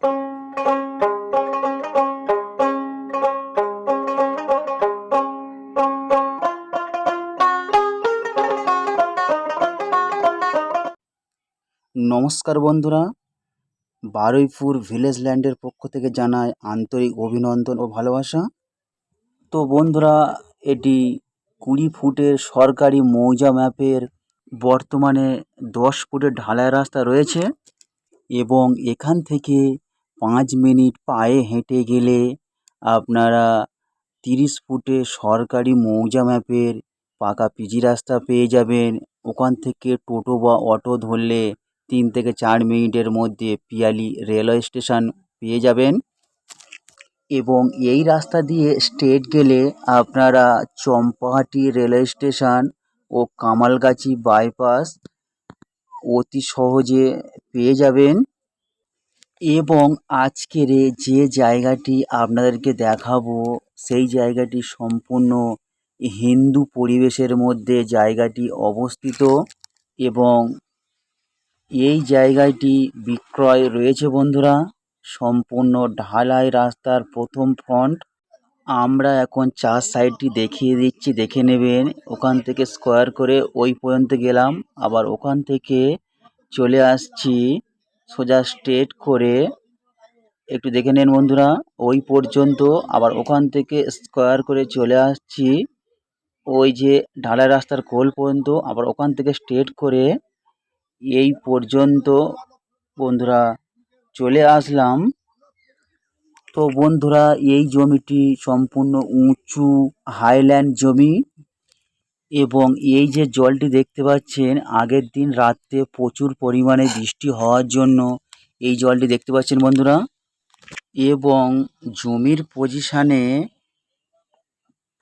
নমস্কার বন্ধুরা, বারুইপুর ভিলেজ ল্যান্ডের পক্ষ থেকে জানাই আন্তরিক অভিনন্দন ও ভালোবাসা। তো বন্ধুরা, এটি 20 ফুটের সরকারি মৌজা ম্যাপের বর্তমানে 10 ফুটের ঢালাই রাস্তা রয়েছে এবং এখান থেকে 5 মিনিট পায়ে হেঁটে গেলে আপনারা 30 ফুটে সরকারি মৌজা ম্যাপের পাকা পিচি রাস্তা পেয়ে যাবেন। ওখান থেকে টোটো বা অটো ধরলে 3 থেকে 4 মিনিটের মধ্যে পিয়ালি রেলওয়ে স্টেশন পেয়ে যাবেন এবং এই রাস্তা দিয়ে স্ট্রেট গেলে আপনারা চম্পাহাটি রেলওয়ে স্টেশন ও কামালগাছি বাইপাস অতি সহজে পেয়ে যাবেন। এবং আজকের যে জায়গাটি আপনাদেরকে দেখাবো সেই জায়গাটি সম্পূর্ণ হিন্দু পরিবেশের মধ্যে জায়গাটি অবস্থিত এবং এই জায়গাটি বিক্রয় রয়েছে বন্ধুরা। সম্পূর্ণ ঢালাই রাস্তার প্রথম ফ্রন্ট। আমরা এখন 4 সাইডটি দেখিয়ে দিচ্ছি, দেখে নেবেন। ওখান থেকে স্কোয়ার করে ওই পর্যন্ত গেলাম, আবার ওখান থেকে চলে আসছি সোজা স্ট্রেট করে, একটু দেখে নেন বন্ধুরা, ওই পর্যন্ত। আবার ওখান থেকে স্কোয়ার করে চলে আসছি ওই যে ঢালাই রাস্তার কোল পর্যন্ত, আবার ওখান থেকে স্ট্রেট করে এই পর্যন্ত বন্ধুরা চলে আসলাম। তো বন্ধুরা, এই জমিটি সম্পূর্ণ উঁচু হাইল্যান্ড জমি এবং এই যে জলটি দেখতে পাচ্ছেন, আগের দিন রাত্রে প্রচুর পরিমাণে বৃষ্টি হওয়ার জন্য এই জলটি দেখতে পাচ্ছেন বন্ধুরা। এবং জমির পজিশানে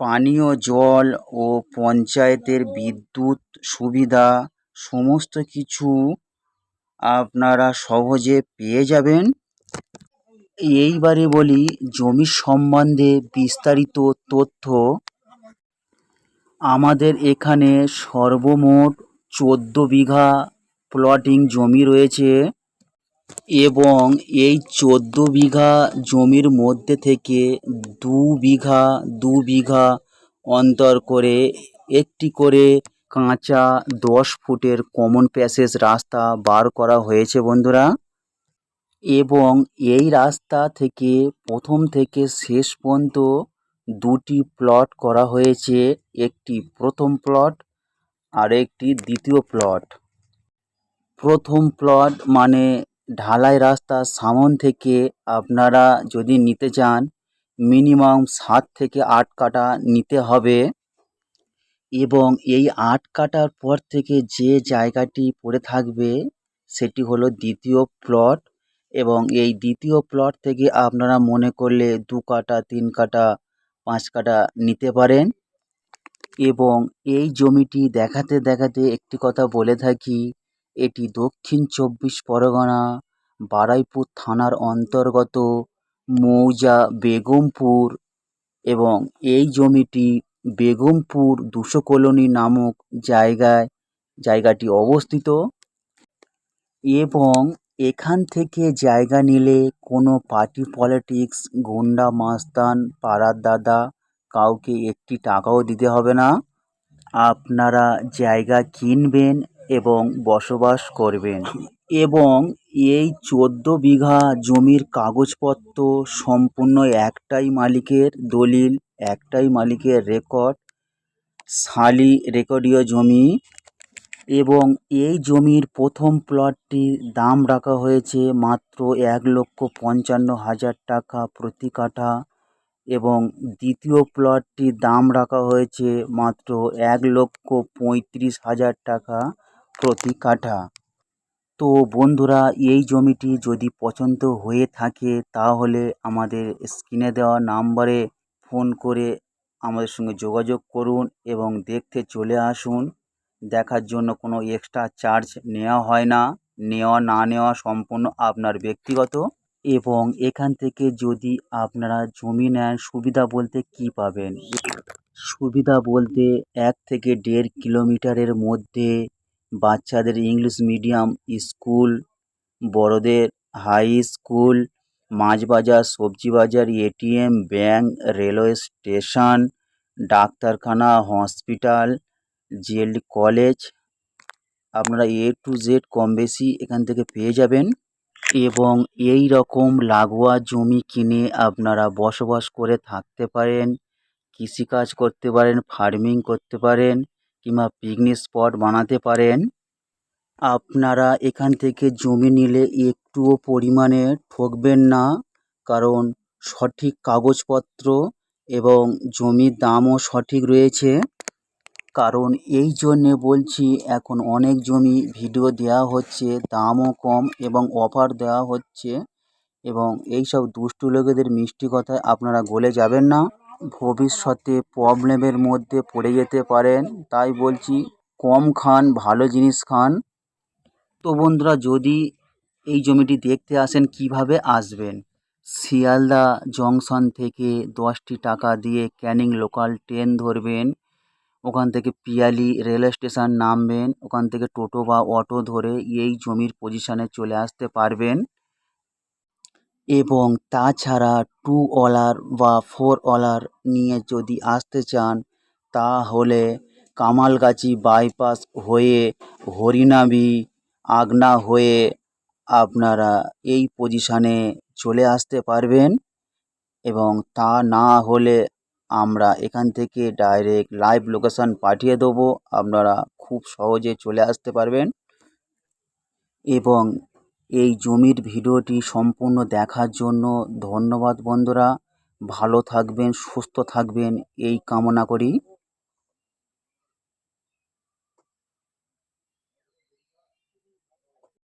পানীয় জল ও পঞ্চায়েতের বিদ্যুৎ সুবিধা সমস্ত কিছু আপনারা সহজে পেয়ে যাবেন। এইবারে বলি জমির সম্বন্ধে বিস্তারিত তথ্য। আমাদের এখানে সর্বমোট 14 বিঘা প্লটিং জমি রয়েছে এবং এই 14 বিঘা জমির মধ্যে থেকে 2 বিঘা অন্তর করে একটি করে কাঁচা 10 ফুটের কমন প্যাসেজ রাস্তা বার করা হয়েছে বন্ধুরা। এবং এই রাস্তা থেকে প্রথম থেকে শেষ পর্যন্ত 2টি প্লট করা হয়েছে, একটি প্রথম প্লট আর একটি দ্বিতীয় প্লট। প্রথম প্লট মানে ঢালাই রাস্তা সামন থেকে আপনারা যদি নিতে চান মিনিমাম 7 থেকে 8 কাঠা নিতে হবে এবং এই 8 কাঠার পর থেকে যে জায়গাটি পড়ে থাকবে সেটি হলো দ্বিতীয় প্লট। এবং এই দ্বিতীয় প্লট থেকে আপনারা মনে করলে 2 কাঠা 3 কাঠা 5 কাঠা নিতে পারেন। এবং এই জমিটি দেখাতে দেখাতে একটি কথা বলে থাকি, এটি দক্ষিণ 24 পরগনা বারুইপুর থানার অন্তর্গত মৌজা বেগমপুর এবং এই জমিটি বেগমপুর 200 কলোনি নামক জায়গাটি অবস্থিত। এবং এখান থেকে জায়গা নিলে কোনো পার্টি পলিটিক্স, গুন্ডা মাস্তান, পাড়ার দাদা কাউকে একটি টাকাও দিতে হবে না। আপনারা জায়গা কিনবেন এবং বসবাস করবেন। এবং এই 14 বিঘা জমির কাগজপত্র সম্পূর্ণ একটাই মালিকের দলিল, একটাই মালিকের রেকর্ড, শালি রেকর্ডীয় জমি। এবং এই জমির প্রথম প্লটটির দাম রাখা হয়েছে মাত্র 1,55,000 টাকা প্রতি কাঠা এবং দ্বিতীয় প্লটটির দাম রাখা হয়েছে মাত্র 1,35,000 টাকা প্রতি কাঠা। তো বন্ধুরা, এই জমিটি যদি পছন্দ হয়ে থাকে তাহলে আমাদের স্ক্রিনে দেওয়া নাম্বারে ফোন করে আমাদের সঙ্গে যোগাযোগ করুন এবং দেখতে চলে আসুন। দেখার জন্য কোনো এক্সট্রা চার্জ নেওয়া হয় না, নেওয়া না নেওয়া সম্পূর্ণ আপনার ব্যক্তিগত। এবং এখান থেকে যদি আপনারা জমি নেন, সুবিধা বলতে কী পাবেন? সুবিধা বলতে 1 থেকে 1.5 কিলোমিটারের মধ্যে বাচ্চাদের ইংলিশ মিডিয়াম স্কুল, বড়দের হাই স্কুল মাছ বাজার, সবজি বাজার, এটিএম, ব্যাংক, রেলওয়ে স্টেশন, ডাক্তারখানা, হসপিটাল, জিএলডি কলেজ, আপনারা এ টু জেড কম বেশি এখান থেকে পেয়ে যাবেন। এবং এই রকম লাগোয়া জমি কিনে আপনারা বসবাস করে থাকতে পারেন, কৃষিকাজ করতে পারেন, ফার্মিং করতে পারেন, কিংবা পিকনিক স্পট বানাতে পারেন। আপনারা এখান থেকে জমি নিলে একটুও পরিমাণে ঠকবেন না, কারণ সঠিক কাগজপত্র এবং জমির দামও সঠিক রয়েছে। কারণ এই জন্যে বলছি, এখন অনেক জমি ভিডিও দেওয়া হচ্ছে, দামও কম এবং অফার দেওয়া হচ্ছে, এবং এইসব দুষ্টু লোকেদের মিষ্টি কথায় আপনারা গলে যাবেন না, ভবিষ্যতে প্রবলেমের মধ্যে পড়ে যেতে পারেন। তাই বলছি, কম খান, ভালো জিনিস খান। তো বন্ধুরা, যদি এই জমিটি দেখতে আসেন, কিভাবে আসবেন? শিয়ালদা জংশন থেকে 10টি টাকা দিয়ে ক্যানিং লোকাল ট্রেন ধরবেন, ওখান থেকে পিয়ালি রেলওয়ে স্টেশন নামবেন, ওখান থেকে টোটো বা অটো ধরে এই জমির পজিশানে চলে আসতে পারবেন। এবং তাছাড়া টু হুইলার বা ফোর হুইলার নিয়ে যদি আসতে চান, তাহলে কামালগাছি বাইপাস হয়ে হরিনাবি আগনা হয়ে আপনারা এই পজিশানে চলে আসতে পারবেন। এবং তা না হলে আমরা এখান থেকে ডাইরেক্ট লাইভ লোকেশান পাঠিয়ে দেবো, আপনারা খুব সহজে চলে আসতে পারবেন। এবং এই জমির ভিডিওটি সম্পূর্ণ দেখার জন্য ধন্যবাদ বন্ধুরা। ভালো থাকবেন, সুস্থ থাকবেন এই কামনা করি।